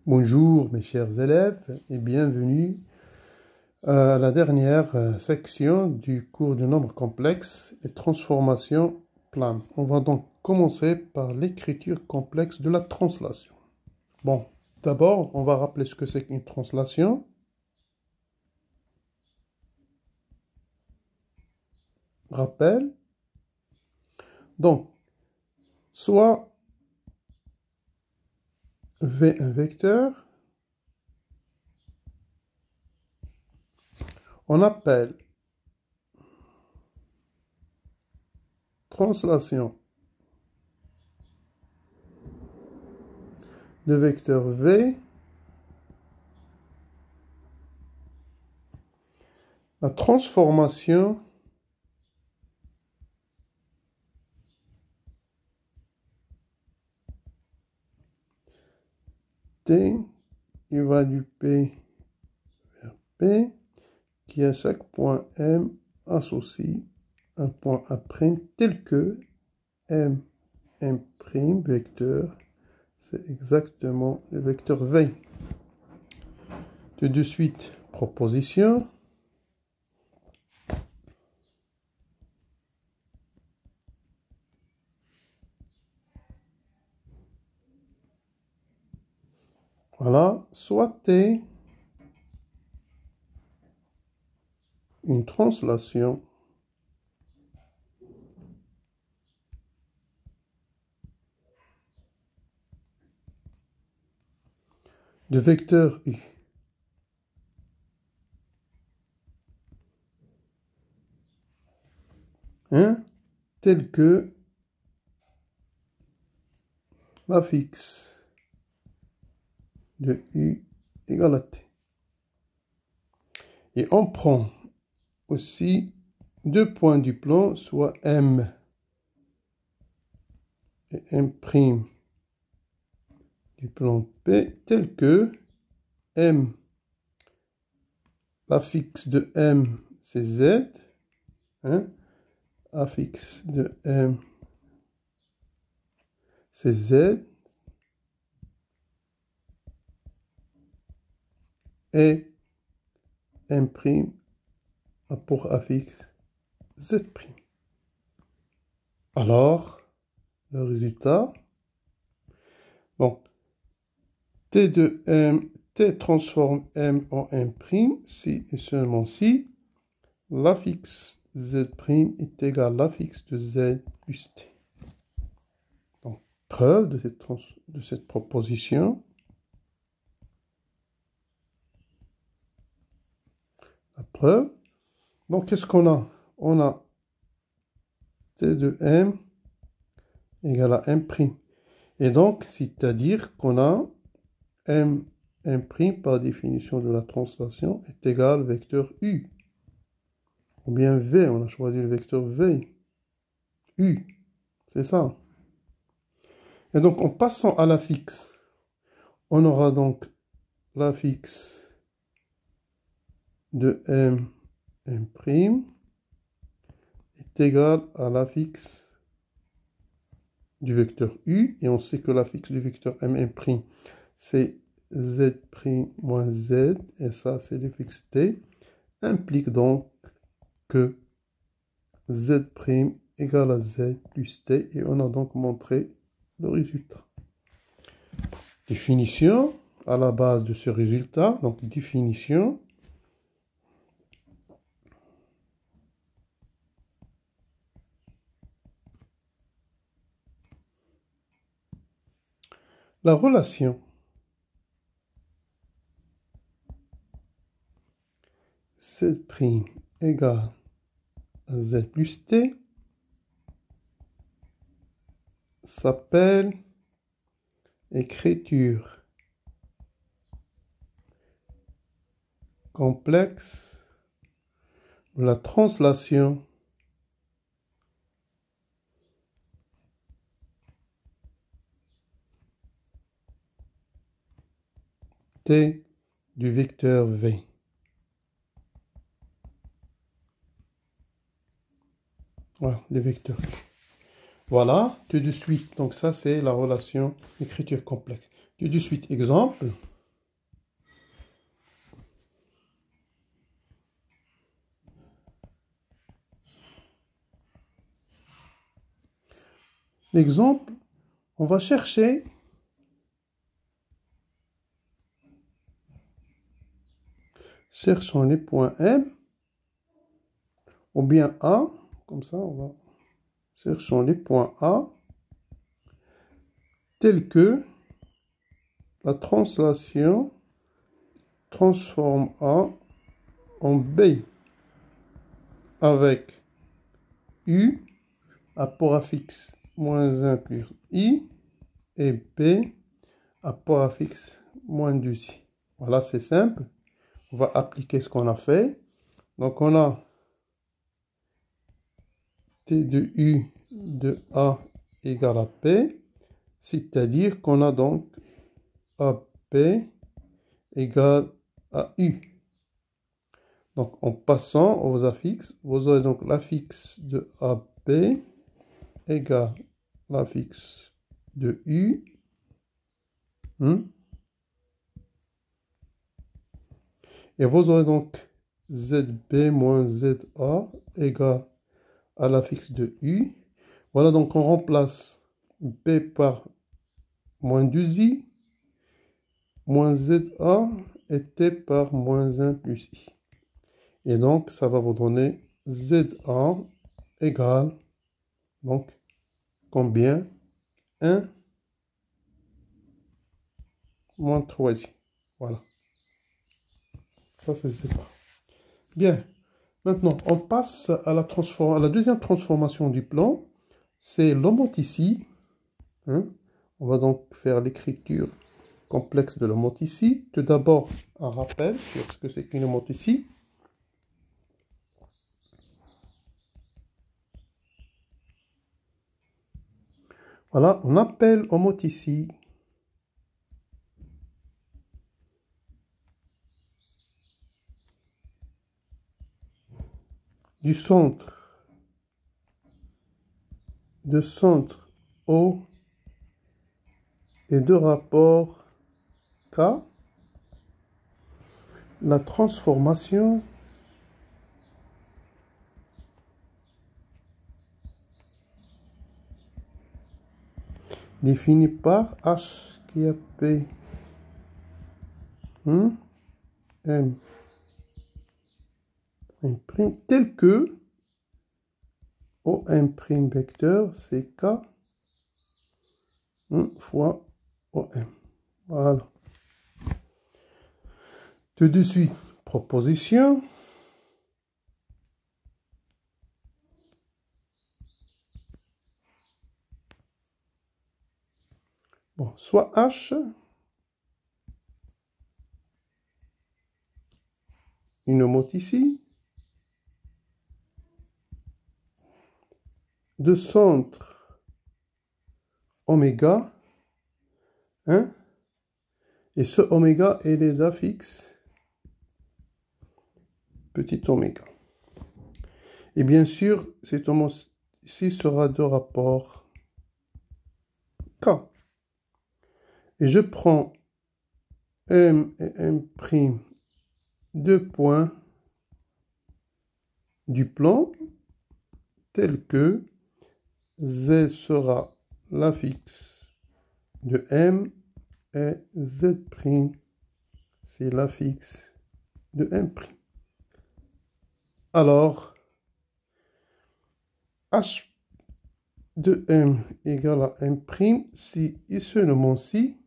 Bonjour mes chers élèves et bienvenue à la dernière section du cours de nombres complexes et transformation plane. On va donc commencer par l'écriture complexe de la translation. Bon, d'abord, on va rappeler ce que c'est qu'une translation. Rappel. Donc, soit V un vecteur, on appelle translation de vecteur V la transformation T qui va du P vers P, qui à chaque point M associe un point A' tel que M, M' vecteur, c'est exactement le vecteur V. Tout de suite, proposition. Voilà, soit T une translation de vecteur U. Tel que l'affixe de U égale à T. Et on prend aussi deux points du plan, soit M et M' du plan P, tel que M, l'affixe de M, c'est Z, affixe de M, c'est Z, et M' a pour affixe Z'. Alors, le résultat, bon, T de M, T transforme M en M' si et seulement si l'affixe Z' est égal à l'affixe de Z plus T. Donc, preuve de cette proposition. La preuve. Donc, qu'est-ce qu'on a? On a T de M égale à M'. Et donc, c'est-à-dire qu'on a M' par définition de la translation est égal au vecteur U. Ou bien V, on a choisi le vecteur V. U, c'est ça. Et donc, en passant à l'affixe, on aura donc l'affixe de M' est égal à l'affixe du vecteur U. Et on sait que l'affixe du vecteur M', c'est Z' moins Z. Et ça, c'est l'affixe T. Implique donc que Z' égale à Z plus T. Et on a donc montré le résultat. Définition à la base de ce résultat. Donc, définition. La relation Z' égale à Z plus T s'appelle écriture complexe de la translation T du vecteur V. Voilà, les vecteurs. Voilà, tout de suite. Donc ça, c'est la relation écriture complexe. Tout de suite, exemple. L'exemple, on va chercher cherchons les points M ou bien A, comme ça on va cherchons les points A tels que la translation transforme A en B avec U apport affixe moins 1 plus I et B apport affixe moins 2I. Voilà, c'est simple. On va appliquer ce qu'on a fait. Donc on a T de U de A égale à P, c'est-à-dire qu'on a donc AP égale à U. Donc en passant aux affixes, vous aurez donc l'affixe de AP égale l'affixe de U. Et vous aurez donc ZB moins ZA égale à l'affixe de U. Voilà, donc on remplace B par moins 2I, moins ZA et T par moins 1 plus I. Et donc, ça va vous donner ZA égale, donc, combien? 1 moins 3I. Voilà. Ça, c'est ZA. Bien. Maintenant, on passe à la deuxième transformation du plan. C'est l'homoticie. On va donc faire l'écriture complexe de l'homoticie. Tout d'abord, un rappel sur ce que c'est qu'une homoticie. Voilà, on appelle homoticie du centre O et de rapport K, la transformation définie par H qui est P M tel que OM' vecteur c'est K fois OM. Voilà. Tout de suite, proposition. Bon, soit H, une homoticie, de centre oméga, et ce oméga est les affixes petit oméga. Et bien sûr, cette homoticie sera de rapport K. Et je prends M et M', deux points du plan, tel que Z sera l'affixe de M et Z' c'est l'affixe de M'. Alors, H de M égale à M', si et seulement si,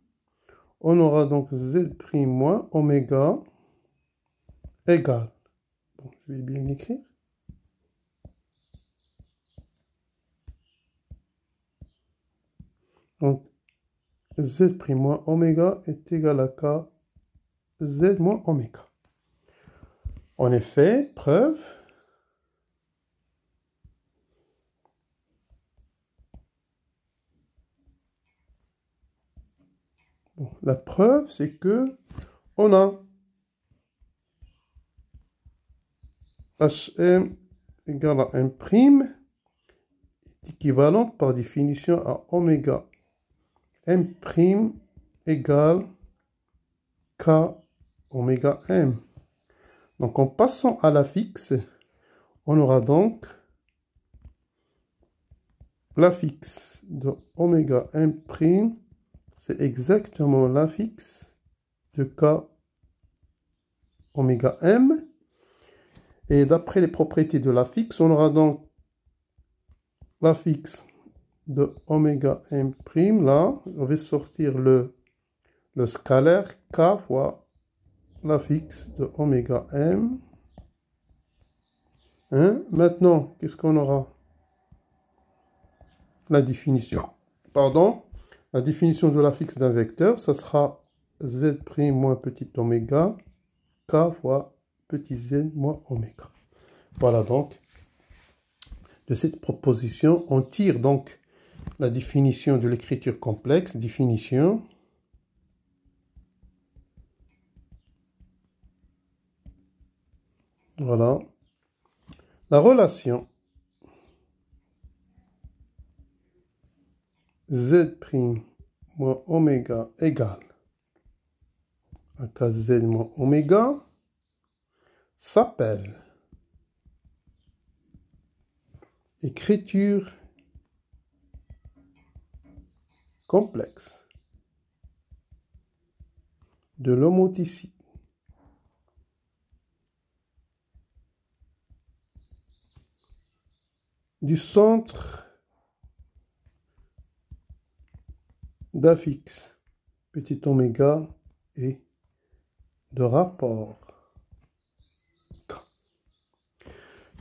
on aura donc Z' moins oméga égale. Bon, je vais bien l'écrire. Donc, Z' moins oméga est égal à K, Z moins oméga. En effet, preuve. Bon, la preuve, c'est que on a HM égale à M' est équivalente par définition à oméga M' égale K oméga M. Donc en passant à l'affixe, on aura donc l'affixe de oméga m', c'est exactement l'affixe de k oméga m. Et d'après les propriétés de l'affixe, on aura donc l'affixe de oméga m'. Là, on va sortir le scalaire k fois l'affixe de oméga m. Hein? Maintenant, qu'est-ce qu'on aura? La définition. Pardon. La définition de l'affixe d'un vecteur, ça sera z' moins petit oméga k fois petit z moins oméga. Voilà donc. De cette proposition, on tire donc la définition de l'écriture complexe. Définition. Voilà. La relation z' moins oméga égale à kz moins oméga s'appelle écriture complexe de l'homoticide du centre d'affixe petit oméga et de rapport K.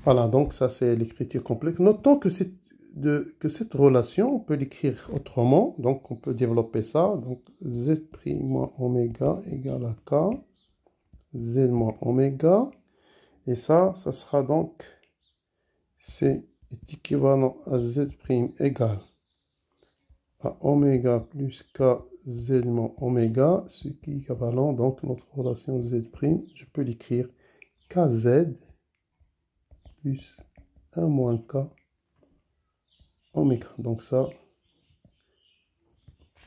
Voilà, donc ça c'est l'écriture complexe. Notons que cette relation, on peut l'écrire autrement, donc on peut développer ça. Donc z' moins oméga égale à K, z moins oméga, et ça sera donc, c'est équivalent à z' égale à oméga plus k z moins oméga, ce qui est équivalent, donc notre relation z', je peux l'écrire kz plus 1 moins k oméga. Donc ça,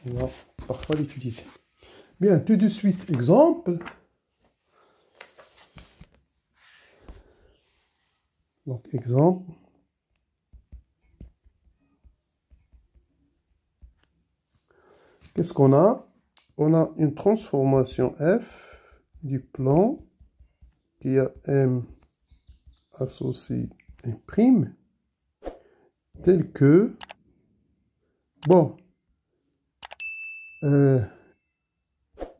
on va parfois l'utiliser. Bien, tout de suite, exemple. Donc, exemple. Qu'est-ce qu'on a? On a une transformation f du plan qui a m associé m', tel que, bon,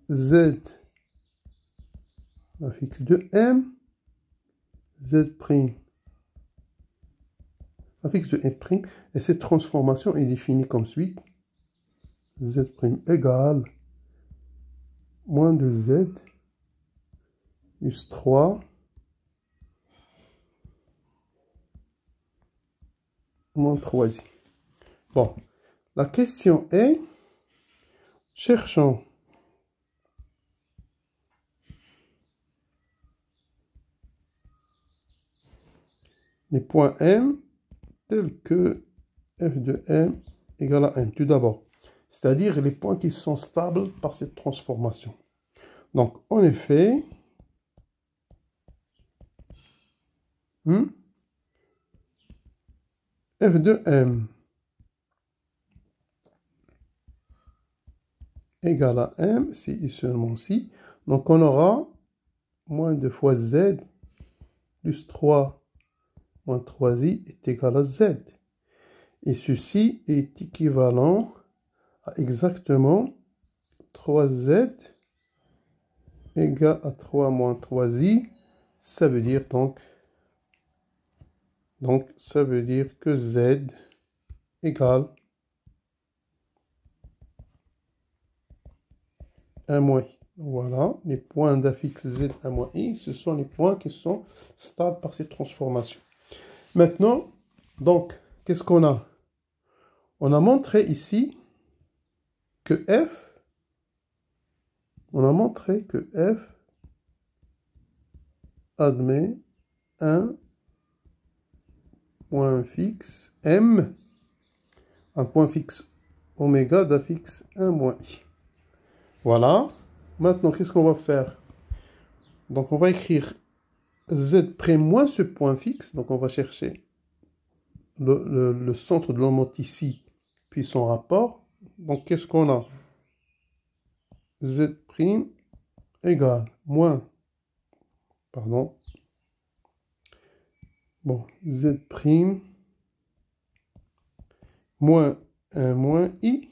z affixe de m, z' affixe de m', et cette transformation est définie comme suit. Z' égale moins de z plus 3 moins 3i. Bon, la question est, cherchons les points M tels que f de m égale à m. Tout d'abord, c'est-à-dire les points qui sont stables par cette transformation. Donc, en effet, f de m égale à m, si et seulement si. Donc, on aura moins 2 fois z plus 3 moins 3i est égal à z. Et ceci est équivalent à exactement 3z égale à 3 moins 3i. Ça veut dire donc ça veut dire que z égale 1 moins i. Voilà, les points d'affixe z 1 moins i, ce sont les points qui sont stables par cette transformation. Maintenant, donc, qu'est-ce qu'on a? On a montré ici que f, admet un point fixe m, un point fixe oméga d'affixe 1 moins i. Voilà. Maintenant, qu'est-ce qu'on va faire? Donc, on va écrire z' moins ce point fixe. Donc, on va chercher le centre de l'homothétie, puis son rapport. Donc, qu'est-ce qu'on a? Z' égale moins, pardon, bon, Z' moins 1 moins I.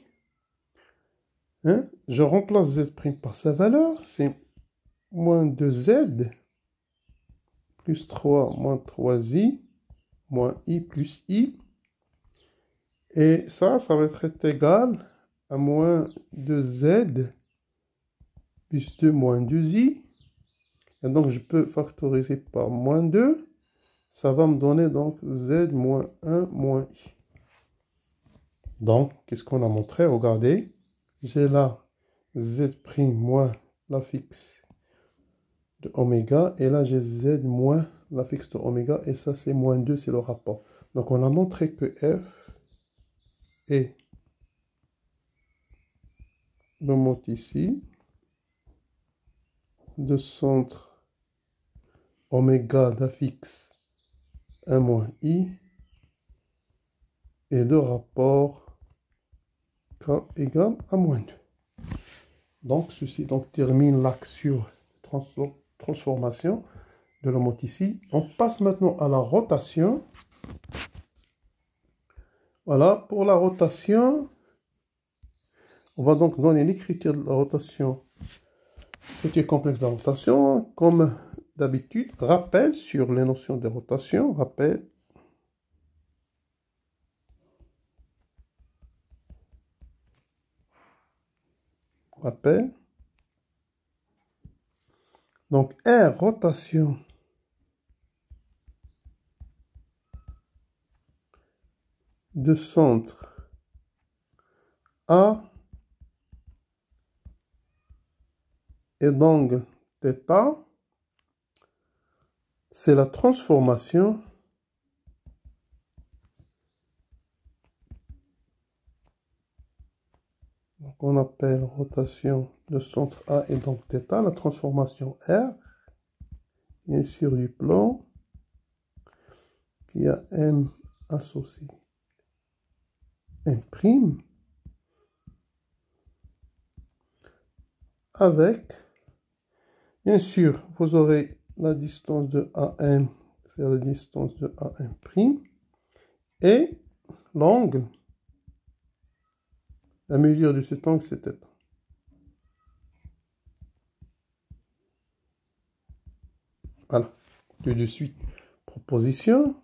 Hein? Je remplace Z' par sa valeur, c'est moins 2Z plus 3 moins 3I moins I plus I. Et ça va être égal à moins 2Z plus 2 moins 2I. Et donc, je peux factoriser par moins 2. Ça va me donner donc Z moins 1 moins I. Donc, qu'est-ce qu'on a montré? Regardez, j'ai là Z' moins l'affixe de oméga. Et là, j'ai Z moins l'affixe de oméga. Et ça, c'est moins 2, c'est le rapport. Donc, on a montré que F est l'homothétie de centre oméga d'affixe 1 moins I et de rapport K égale à moins 2. Donc, ceci termine l'action transformation de l'homothétie. On passe maintenant à la rotation. Voilà, pour la rotation, on va donc donner l'écriture de la rotation. Ce qui est complexe de la rotation, comme d'habitude, rappel sur les notions de rotation, rappel. Rappel. Donc, R, rotation de centre A et d'angle θ, c'est la transformation donc on appelle rotation de centre A et d'angle θ, la transformation R, bien sûr du plan, qui a M associé M', avec, bien sûr, vous aurez la distance de AM, c'est la distance de AM', et l'angle, la mesure de cet angle, c'est θ. Voilà, tout de suite, proposition.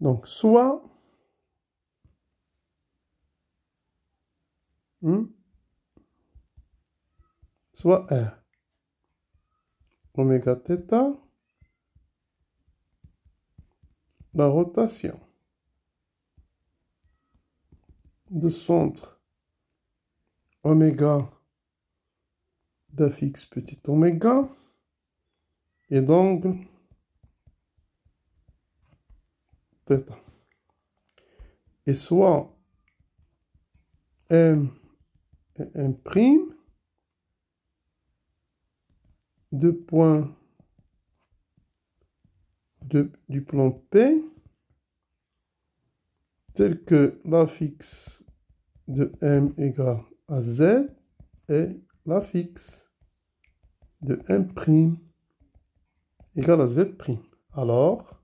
Donc, soit R, oméga θ, la rotation de centre oméga d'affixe petit oméga et d'angle θ. Et soit M et M', deux points du plan P, tel que l'affixe de M égale à Z et l'affixe de M' égale à Z'. Alors,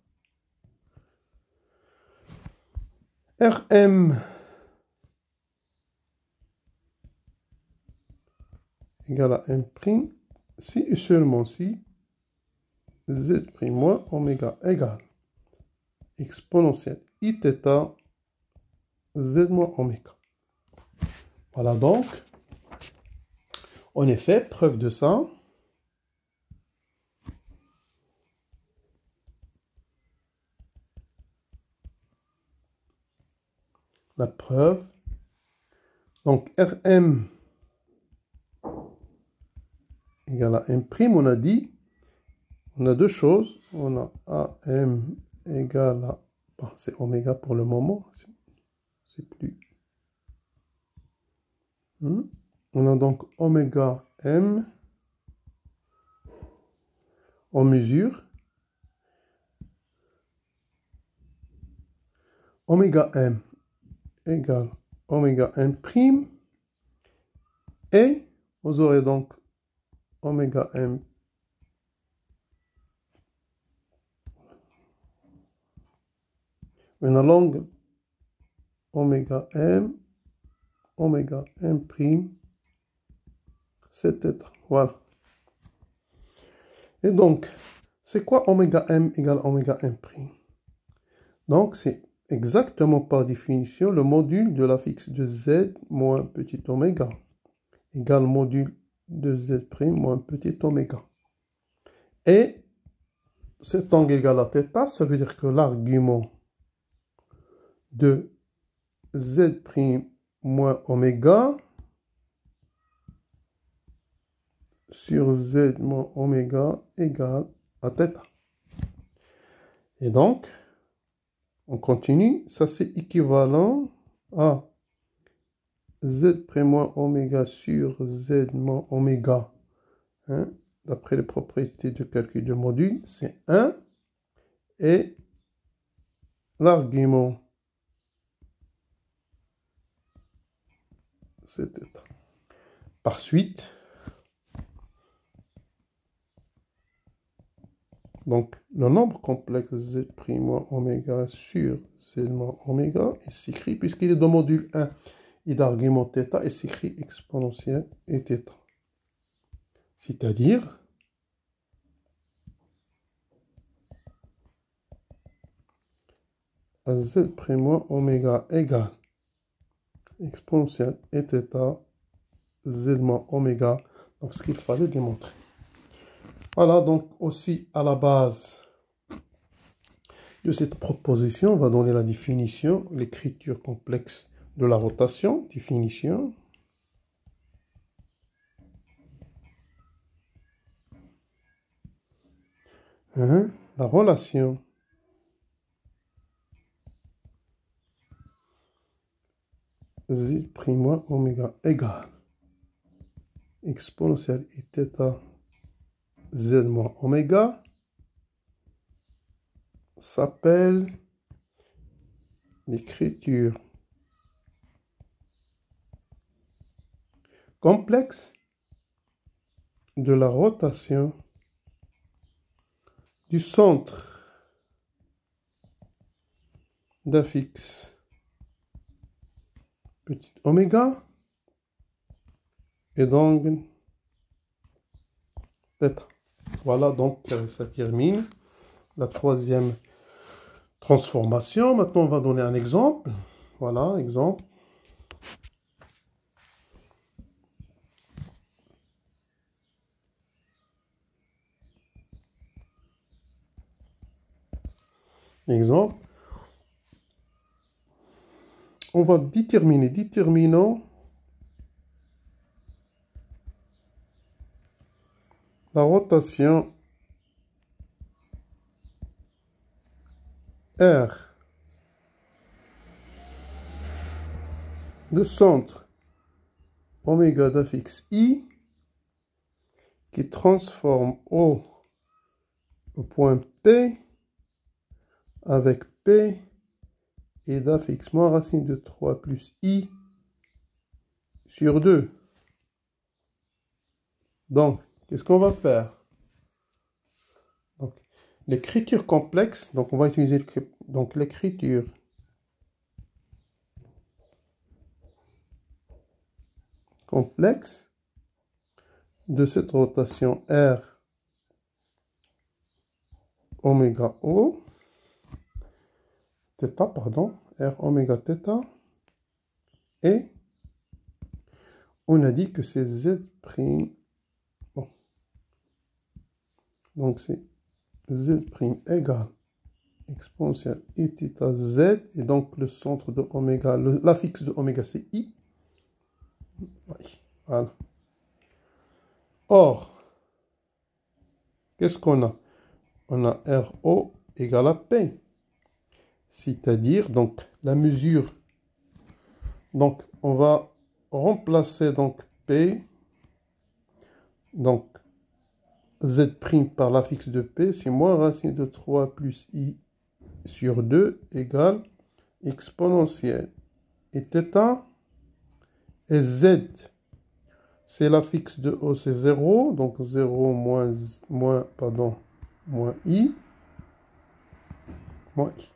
Rm égale à M', si et seulement si Z' moins oméga égale exponentielle Iθ Z moins oméga. Voilà donc, en effet, preuve de ça. La preuve. Donc, Rm égale à M', on a dit, on a deux choses. On a AM égale à, bon, c'est oméga pour le moment, c'est plus. On a donc oméga M, on mesure oméga M égale oméga M prime, et vous aurez donc oméga M une longue oméga M prime, c'est θ. Voilà. Et donc, c'est quoi oméga M égale oméga M prime? Donc, c'est exactement par définition le module de la fixe de Z moins petit oméga égale module de Z prime moins petit oméga. Et cet angle égal à θ, ça veut dire que l'argument de Z prime moins oméga sur Z moins oméga égale à θ. Et donc, on continue, ça c'est équivalent à Z prime moins oméga sur Z moins oméga, hein, d'après les propriétés de calcul de module, c'est 1, et l'argument, c'est θ. Par suite, donc le nombre complexe Z prime moins oméga sur Z moins oméga, il s'écrit, puisqu'il est dans module 1, et d'argument θ, il s'écrit exponentielle et θ. C'est-à-dire, à Z prime moins oméga égale exponentielle et θ, Z moins oméga, donc ce qu'il fallait démontrer. Voilà, donc aussi à la base de cette proposition, on va donner la définition, l'écriture complexe de la rotation, définition. La relation Z prime moins oméga égale exponentielle et θ Z moins oméga s'appelle l'écriture complexe de la rotation du centre d'affixe petit oméga et d'angle θ. Voilà, donc ça termine la troisième transformation. Maintenant, on va donner un exemple. Voilà, exemple. Exemple. On va déterminant la rotation R de centre oméga d'affixe I qui transforme O au point P avec P et d'affixe moins racine de 3 plus I sur 2. Donc, qu'est-ce qu'on va faire? Donc, l'écriture complexe, donc on va utiliser l'écriture complexe de cette rotation R oméga O, θ, pardon, R oméga θ, et on a dit que c'est Z prime, bon, donc c'est Z prime égale exponentielle I θ Z, et donc le centre de oméga, l'affixe de oméga c'est I. Oui, voilà. Or, qu'est-ce qu'on a? On a RO égale à P. C'est-à-dire, donc, la mesure. Donc, on va remplacer donc P Donc, z' par l'affixe de p, c'est moins racine de 3 plus i sur 2 égale exponentielle. Et θ et z, c'est l'affixe de O, c'est 0. Donc 0 moins i. Moins i.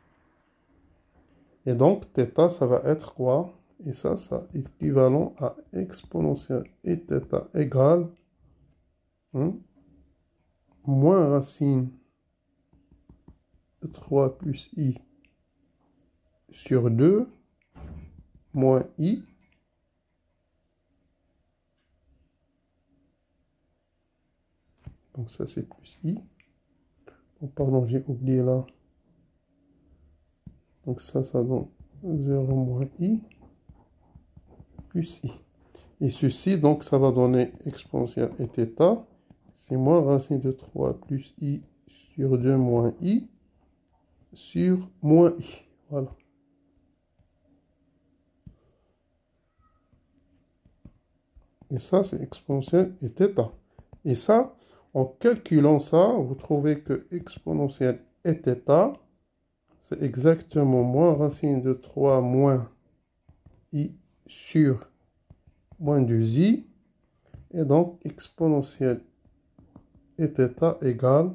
Et donc θ, ça va être quoi? Et ça est équivalent à exponentielle. Et θ égale moins racine de 3 plus i sur 2 moins i. Donc ça c'est plus i. Oh, pardon, j'ai oublié là. Donc ça donne 0 moins i plus i. Et ceci, donc ça va donner exponentielle et θ. C'est moins racine de 3 plus i sur 2 moins i sur moins i. Voilà. Et ça, c'est exponentielle et θ. Et ça, en calculant ça, vous trouvez que exponentielle et θ, c'est exactement moins racine de 3 moins i sur moins 2i. Et donc, exponentielle et θ égale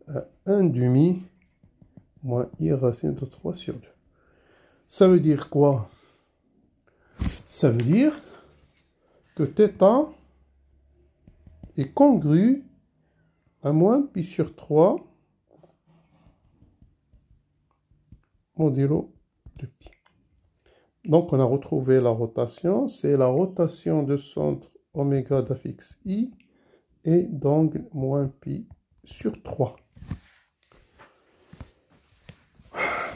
à 1 demi moins i racine de 3 sur 2. Ça veut dire quoi? Ça veut dire que θ est congru à moins pi sur 3 modulo de pi. Donc on a retrouvé la rotation, c'est la rotation de centre oméga d'affixe i et d'angle moins pi sur 3.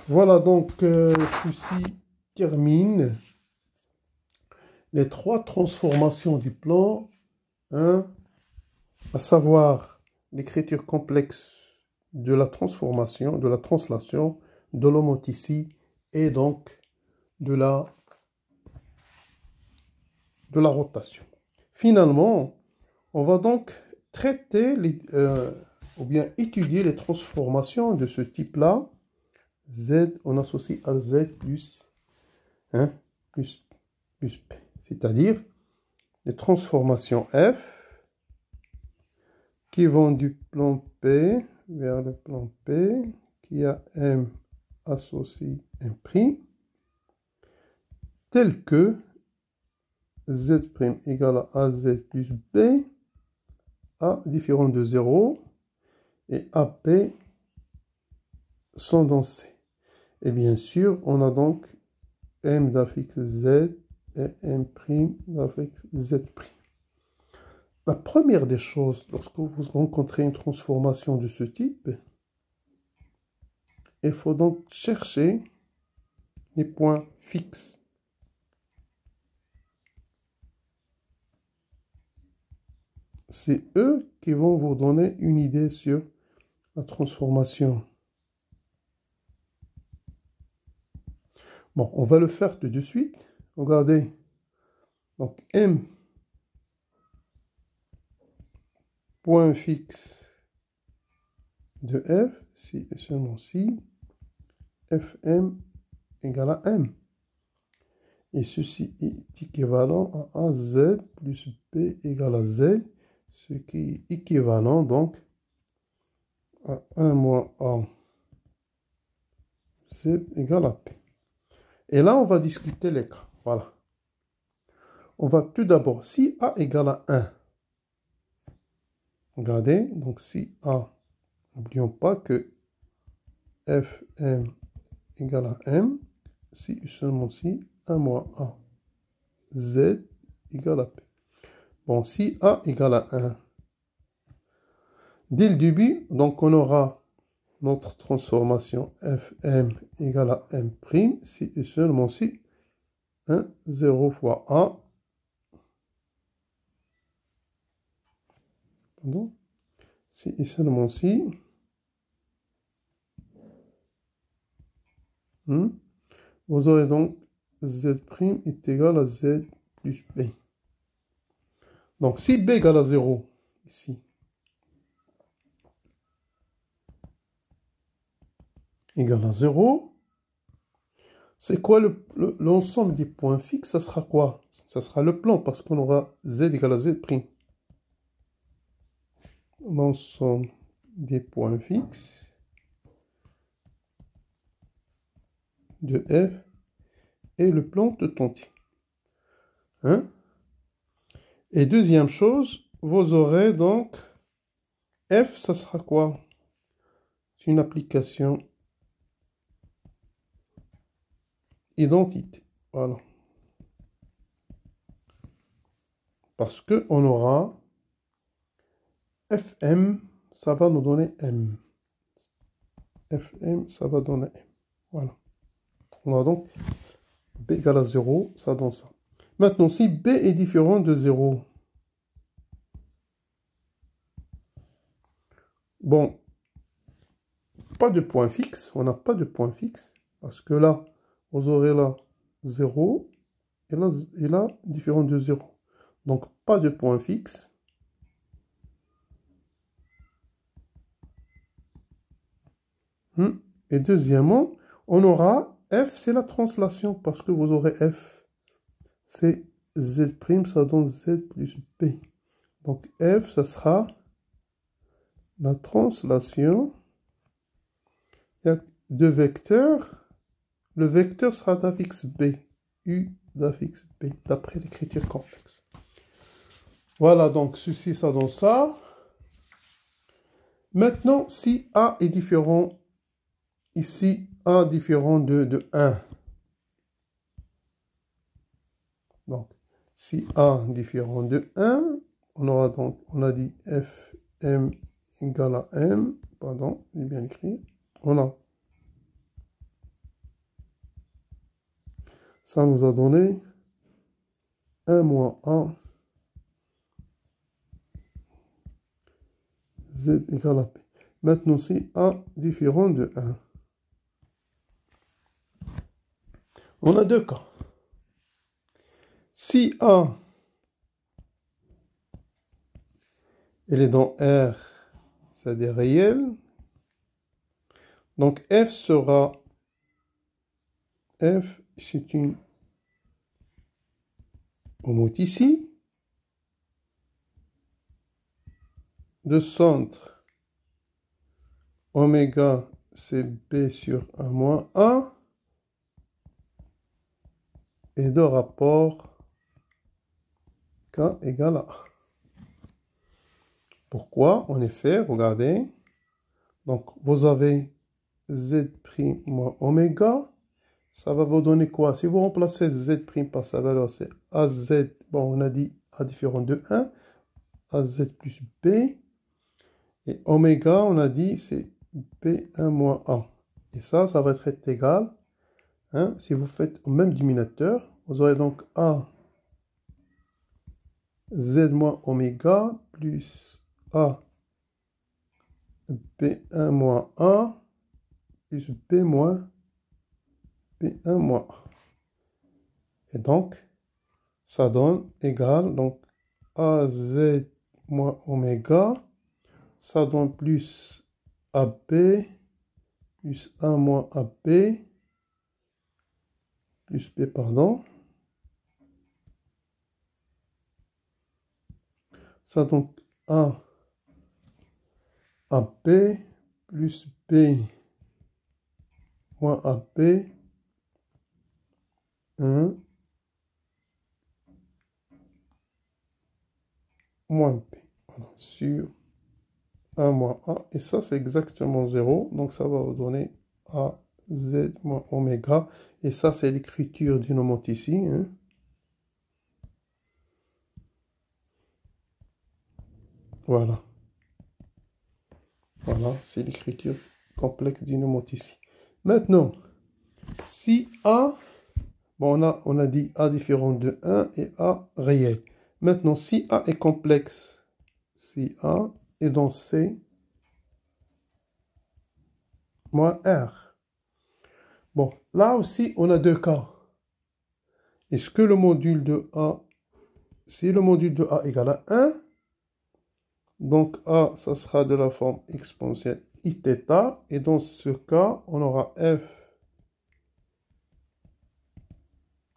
Voilà donc ceci termine les 3 transformations du plan, à savoir l'écriture complexe de la transformation, de la translation, de l'homoticie et donc de la rotation. Finalement, on va donc traiter ou bien étudier les transformations de ce type-là, z, on associe à z plus p, c'est-à-dire les transformations f qui vont du plan P vers le plan P, qui a m associé m', tel que z' égale à az plus b, a différent de 0, et ap sont dans C. Et bien sûr, on a donc m d'affixe z et m' d'affixe z'. La première des choses, lorsque vous rencontrez une transformation de ce type, il faut donc chercher les points fixes. C'est eux qui vont vous donner une idée sur la transformation. Bon, on va le faire tout de suite. Regardez. Donc, M, point fixe de F, si et seulement si, Fm égale à M. Et ceci est équivalent à AZ plus B égale à Z, ce qui est équivalent donc à 1 moins A Z égale à P. Et là, on va discuter les cas. Voilà. On va tout d'abord, si A égale à 1, regardez, donc si A, n'oublions pas que Fm égale à M, si seulement si, 1 moins A Z égale à P. Bon, si A égale à 1, dès le début, donc on aura notre transformation Fm égale à M', si et seulement si, 0 fois A, pardon, si et seulement si, vous aurez donc Z' est égal à Z plus B. Donc si B égale à 0, ici, égale à 0. C'est quoi l'ensemble des points fixes? Ça sera quoi? Ça sera le plan, parce qu'on aura z égale à z'. L'ensemble des points fixes de f et le plan de Tonti. Hein? Et deuxième chose, vous aurez donc f, ça sera quoi? C'est une application identité. Voilà. Parce qu'on aura fm, ça va nous donner m. fm, ça va donner m. Voilà. On a donc b égale à 0, ça donne ça. Maintenant, si b est différent de 0, bon, pas de point fixe, on n'a pas de point fixe, parce que là, vous aurez là 0, et là, différent de 0. Donc, pas de point fixe. Et deuxièmement, on aura f, c'est la translation, parce que vous aurez f, c'est z', ça donne z plus b. Donc, f, ça sera la translation. Il y a deux vecteurs. Le vecteur sera d'affixe b, u d'affixe b, d'après l'écriture complexe. Voilà, donc ceci, ça donne ça. Maintenant, si a est différent, ici, a différent de 1. Donc, si a différent de 1, on aura donc, on a dit f m égale à m, pardon, j'ai bien écrit, on a, ça nous a donné 1 moins a, z égale à p. Maintenant, si a différent de 1, on a deux cas. Si a, elle est dans R, c'est des réels, donc f sera, f, c'est une homoticie de centre oméga, c'est b sur 1 moins a, et de rapport k égale à a. Pourquoi? En effet, regardez, donc vous avez z' moins oméga, ça va vous donner quoi? Si vous remplacez z' par sa valeur, c'est az, bon on a dit a différent de 1, az plus b, et oméga, on a dit c'est b1 moins a. Et ça va être égal, hein, si vous faites au même dénominateur, vous aurez donc a z moins oméga plus a b1 moins a plus b moins b1 moins a. Et donc, ça donne égal, donc az moins oméga, ça donne plus ab plus 1 moins ab plus b, pardon. Ça donne 1 ab plus b moins ab 1 moins b. Voilà, sur 1 moins a. Et ça, c'est exactement 0. Donc, ça va vous donner a z moins oméga. Et ça, c'est l'écriture d'une homoticie. Hein. Voilà. Voilà, c'est l'écriture complexe d'une homoticie. Maintenant, si a, bon, on a dit a différent de 1 et a réel. Maintenant, si a est complexe, si a est dans C moins R. Bon, là aussi, on a deux cas. Est-ce que le module de A, si le module de A égale à 1, Donc A, ça sera de la forme exponentielle Iθ. Et dans ce cas, on aura F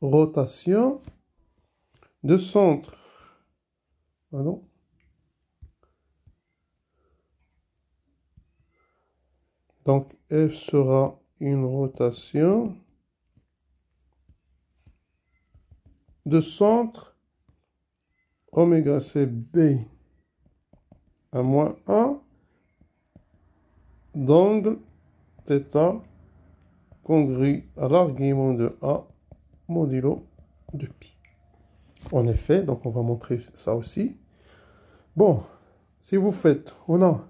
rotation de centre. Pardon. Donc F sera une rotation de centre. Oméga c'est B à moins 1 d'angle θ congru à l'argument de A modulo de pi. En effet, donc on va montrer ça aussi. Bon, si vous faites, on a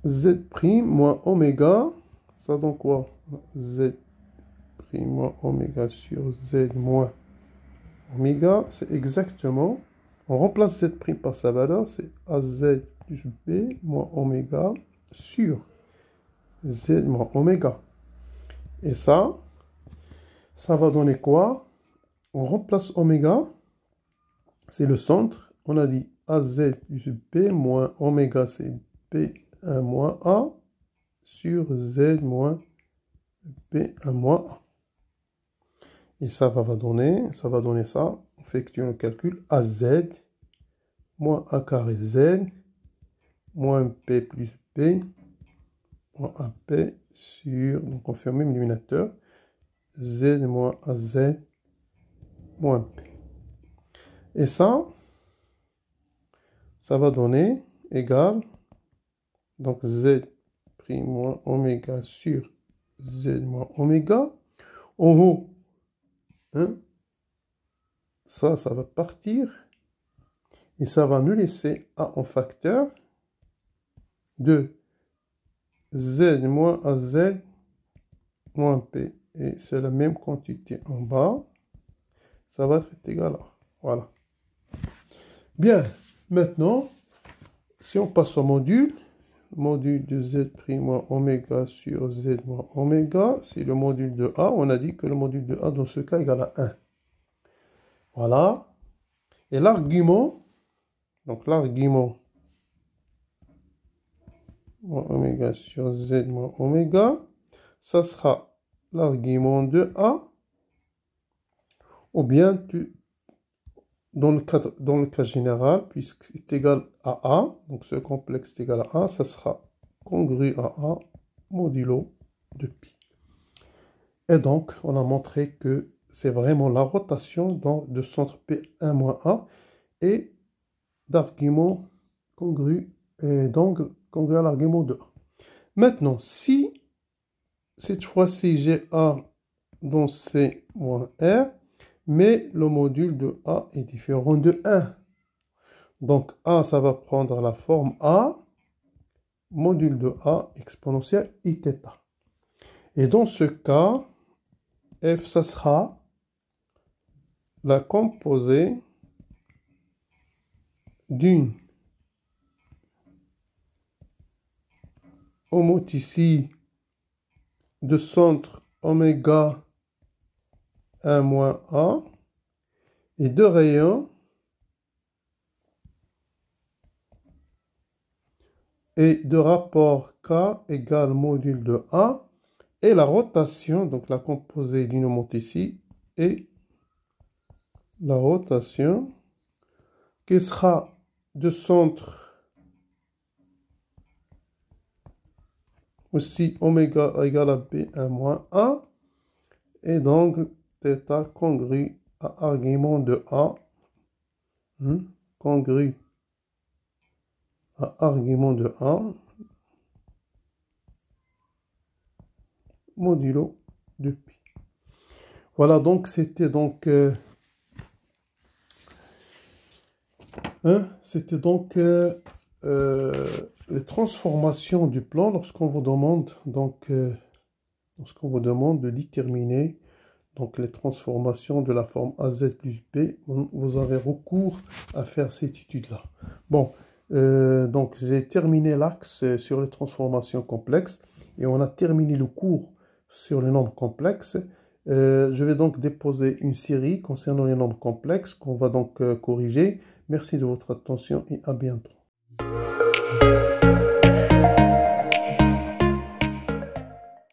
Z' moins oméga, ça donne quoi? Z' moins oméga sur Z moins oméga, c'est exactement, on remplace Z' par sa valeur, c'est AZ plus B moins oméga sur Z moins oméga. Et ça va donner quoi? On remplace oméga, c'est le centre, on a dit AZ plus B moins oméga, c'est B1 moins A sur Z moins B1 moins A. Et ça va donner ça. On effectue le calcul AZ moins A carré Z moins P plus B moins AP sur, donc on fait le même dénominateur, Z moins AZ moins P. Et ça va donner égal, donc Z' moins oméga sur Z moins oméga. En haut, hein, ça va partir. Et ça va nous laisser A en facteur de Z moins AZ moins P. Et c'est la même quantité en bas. Ça va être égal à. Voilà. Bien. Maintenant, si on passe au module de Z' moins oméga sur Z moins oméga, c'est le module de A. On a dit que le module de A dans ce cas égale à 1. Voilà. Et l'argument, donc l'argument moins oméga sur Z moins oméga, ça sera l'argument de A, ou bien dans le cas général, puisque c'est égal à A, donc ce complexe est égal à A, ça sera congru à A modulo de pi. Et donc, on a montré que c'est vraiment la rotation de centre P1 moins A et d'argument congru et d'angle congru à l'argument de A. Maintenant, si cette fois-ci j'ai A dans C moins R, mais le module de A est différent de 1. Donc A, ça va prendre la forme A, module de A exponentielle Iθ. Et dans ce cas, F, ça sera la composée d'une homoticie de centre oméga 1 moins A et de rayons et de rapport K égale module de A et la rotation, donc la composée d'une homoticie et la rotation qui sera de centre aussi oméga égale à B1 moins A et d'angle θ congru à argument de A, congru à argument de A, modulo de pi. Voilà, donc c'était donc les transformations du plan lorsqu'on vous demande de déterminer donc les transformations de la forme AZ plus B. Vous avez recours à faire cette étude-là. Bon, donc j'ai terminé l'axe sur les transformations complexes et on a terminé le cours sur les nombres complexes. Je vais donc déposer une série concernant les nombres complexes qu'on va donc corriger. Merci de votre attention et à bientôt.